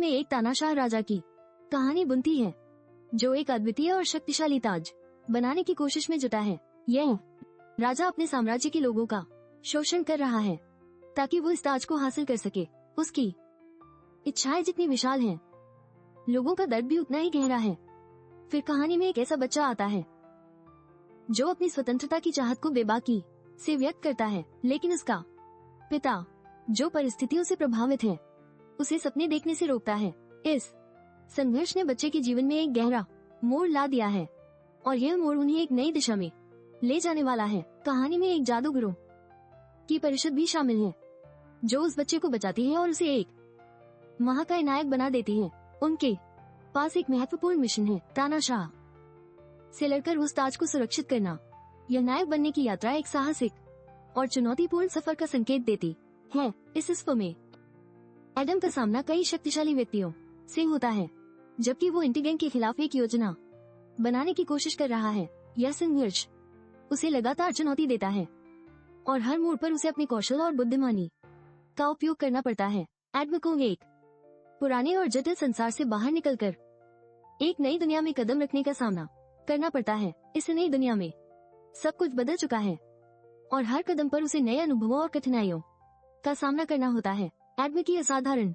में एक तानाशाह राजा की कहानी बुनती है, जो एक अद्वितीय और शक्तिशाली ताज बनाने की कोशिश में जुटा है। यह राजा अपने साम्राज्य के लोगों का शोषण कर रहा है ताकि वो इस ताज को हासिल कर सके। उसकी इच्छाएं जितनी विशाल हैं, लोगों का दर्द भी उतना ही गहरा है। फिर कहानी में एक ऐसा बच्चा आता है जो अपनी स्वतंत्रता की चाहत को बेबाकी से व्यक्त करता है, लेकिन उसका पिता, जो परिस्थितियों से प्रभावित है, उसे सपने देखने से रोकता है। इस संघर्ष ने बच्चे के जीवन में एक गहरा मोड़ ला दिया है और यह मोड़ उन्हें एक नई दिशा में ले जाने वाला है। कहानी में एक जादूगरों की परिषद भी शामिल है, जो उस बच्चे को बचाती है और उसे एक महाकाय नायक बना देती है। उनके पास एक महत्वपूर्ण मिशन है, तानाशाह से लड़कर उस ताज को सुरक्षित करना। यह नायक बनने की यात्रा एक साहसिक और चुनौतीपूर्ण सफर का संकेत देती है। इस विश्व में एडम का सामना कई शक्तिशाली व्यक्तियों से होता है, जबकि वो इंटिगेन के खिलाफ एक योजना बनाने की कोशिश कर रहा है। यह संघर्ष उसे लगातार चुनौती देता है और हर मोड़ पर उसे अपने कौशल और बुद्धिमानी का उपयोग करना पड़ता है। एडम को एक पुराने और जटिल संसार से बाहर निकलकर एक नई दुनिया में कदम रखने का सामना करना पड़ता है। इस नई दुनिया में सब कुछ बदल चुका है और हर कदम पर उसे नए अनुभवों और कठिनाइयों का सामना करना होता है। एडम की असाधारण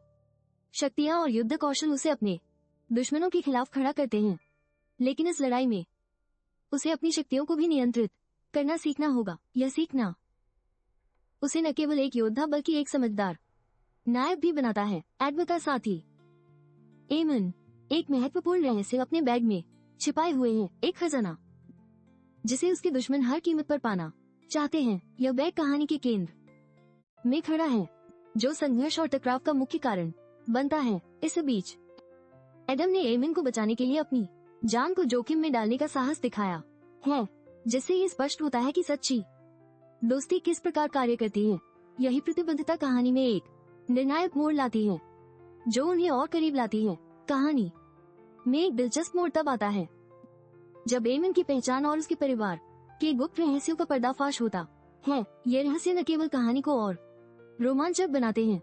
शक्तियां और युद्ध कौशल उसे अपने दुश्मनों के खिलाफ खड़ा करते हैं, लेकिन इस लड़ाई में उसे अपनी शक्तियों को भी नियंत्रित करना सीखना होगा। यह सीखना उसे न केवल एक योद्धा बल्कि एक समझदार नायक भी बनाता है। एडम का साथी एमन एक महत्वपूर्ण रहस्य अपने बैग में छिपाए हुए हैं, एक खजाना जिसे उसके दुश्मन हर कीमत पर पाना चाहते हैं। यह बैग कहानी के केंद्र में खड़ा है, जो संघर्ष और टकराव का मुख्य कारण बनता है। इस बीच एडम ने एमन को बचाने के लिए अपनी जान को जोखिम में डालने का साहस दिखाया है, जिससे ये स्पष्ट होता है कि सच्ची दोस्ती किस प्रकार कार्य करती है। यही प्रतिबद्धता कहानी में एक निर्णायक मोड़ लाती है, जो उन्हें और करीब लाती है। कहानी में एक दिलचस्प मोड़ तब आता है जब एमन की पहचान और उसके परिवार के गुप्त रहस्यों का पर्दाफाश होता है। ये रहस्य न केवल कहानी को और रोमांचक बनाते हैं,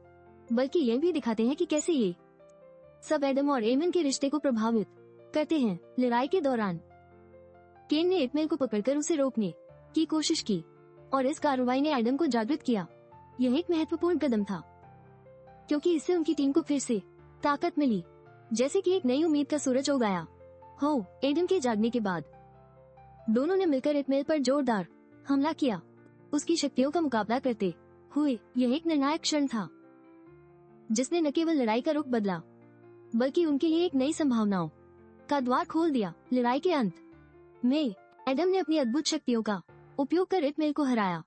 बल्कि ये भी दिखाते हैं कि कैसे ये सब एडम और एमन के रिश्ते को प्रभावित करते हैं। लड़ाई के दौरान केन ने इटमेल को पकड़कर उसे रोकने की कोशिश की और इस कार्रवाई ने एडम को जागृत किया। यह एक महत्वपूर्ण कदम था, क्योंकि इससे उनकी टीम को फिर से ताकत मिली, जैसे कि एक नई उम्मीद का सूरज उगाया हो। एडम के जागने के बाद दोनों ने मिलकर इटमेल पर जोरदार हमला किया, उसकी शक्तियों का मुकाबला करते हुए। यह एक निर्णायक क्षण था, जिसने न केवल लड़ाई का रुख बदला, बल्कि उनके लिए एक नई संभावनाओं का द्वार खोल दिया। लड़ाई के अंत में एडम ने अपनी अद्भुत शक्तियों का उपयोग कर इटमेल को हराया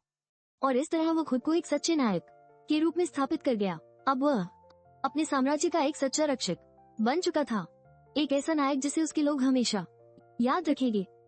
और इस तरह वो खुद को एक सच्चे नायक के रूप में स्थापित कर गया। अब वह अपने साम्राज्य का एक सच्चा रक्षक बन चुका था, एक ऐसा नायक जिसे उसके लोग हमेशा याद रखेंगे।